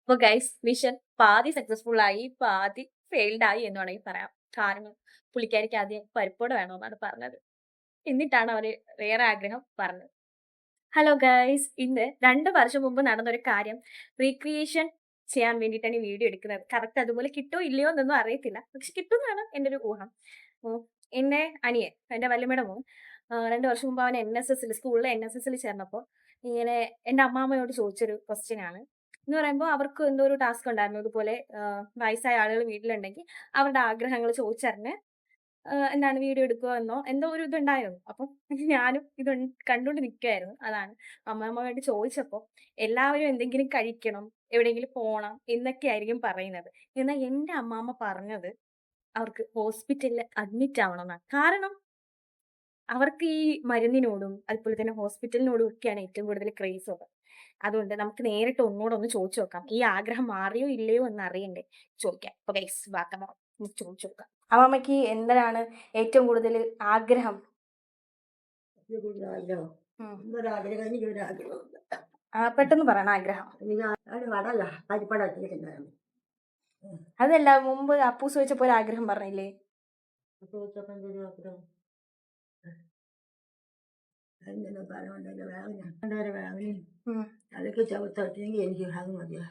അപ്പൊ guys mission പാതി successful ആയി പാതി ഫെയിൽഡ് ആയി എന്ന് വേണമെങ്കിൽ പറയാം. കാരണം പുള്ളിക്കാരിക്ക് ആദ്യം പരിപ്പോടെ വേണമെന്നാണ് പറഞ്ഞത്. എന്നിട്ടാണ് അവര് വേറെ ആഗ്രഹം പറഞ്ഞത്. ഹലോ ഗൈസ്, ഇന്ന് 2 വർഷം മുമ്പ് നടന്നൊരു കാര്യം റീക്രിയേഷൻ ചെയ്യാൻ വേണ്ടിയിട്ടാണ് ഈ വീഡിയോ എടുക്കുന്നത്. കറക്റ്റ് അതുപോലെ കിട്ടോ ഇല്ലയോ എന്നൊന്നും അറിയത്തില്ല, പക്ഷെ കിട്ടുമെന്നാണ് എൻ്റെ ഒരു ഊഹം. എന്നെ അനിയൻ, എൻ്റെ വല്യമ്മയുടെ മോൻ, 2 വർഷം മുമ്പ് അവൻ NSSൽ സ്കൂളിലെ NSSൽ ചേർന്നപ്പോൾ ഇങ്ങനെ എൻ്റെ അമ്മാമ്മയോട് ചോദിച്ചൊരു ക്വസ്റ്റ്യൻ ആണ്. എന്ന് പറയുമ്പോൾ അവർക്ക് എന്തോ ഒരു ടാസ്ക് ഉണ്ടായിരുന്നു. ഇതുപോലെ വയസ്സായ ആളുകൾ വീട്ടിലുണ്ടെങ്കിൽ അവരുടെ ആഗ്രഹങ്ങൾ ചോദിച്ചറിഞ്ഞ് എന്താണ് വീഡിയോ എടുക്കുക എന്നോ എന്തോ ഒരു ഇതുണ്ടായിരുന്നു. അപ്പം ഞാനും ഇത് കണ്ടുകൊണ്ട് നിൽക്കുമായിരുന്നു. അതാണ് അമ്മാമ്മയോട് ചോദിച്ചപ്പോൾ എല്ലാവരും എന്തെങ്കിലും കഴിക്കണം, എവിടെയെങ്കിലും പോകണം എന്നൊക്കെ ആയിരിക്കും പറയുന്നത്. എന്നാൽ എൻ്റെ അമ്മാമ്മ പറഞ്ഞത് അവർക്ക് ഹോസ്പിറ്റലിൽ അഡ്മിറ്റ് ആവണമെന്നാണ്. കാരണം അവർക്ക് ഈ മരുന്നിനോടും അതുപോലെ തന്നെ ഹോസ്പിറ്റലിനോടും ഒക്കെയാണ് ഏറ്റവും കൂടുതൽ ക്രേസ് ഉള്ളത്. അതുകൊണ്ട് നമുക്ക് നേരിട്ട് ഒന്നോടൊന്ന് ചോദിച്ചു നോക്കാം. ഈ ആഗ്രഹം മാറിയോ ഇല്ലയോ എന്ന് അറിയണ്ടേ? ചോദിക്കാം. അപ്പൊ ഗൈസ് വാക്കം ചോദിച്ചു നോക്കാം. അമ്മമ്മക്ക് എന്തിനാണ് ഏറ്റവും കൂടുതൽ ആഗ്രഹം? പെട്ടെന്ന് പറയണ ആഗ്രഹം. അതല്ല, മുമ്പ് അപ്പൂസ് ചോദിച്ചപ്പോ ഒരു ആഗ്രഹം പറഞ്ഞില്ലേ? അതൊക്കെ ചവിട്ടെങ്കിൽ എനിക്ക് അത് മതിയാ.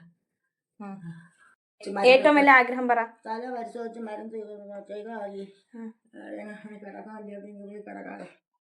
ഏറ്റവും വലിയ ആഗ്രഹം പറ. തല പരിശോധിച്ച് മരുന്ന് ചെയ്താൽ കിടക്കാൻ കിടക്കാതെ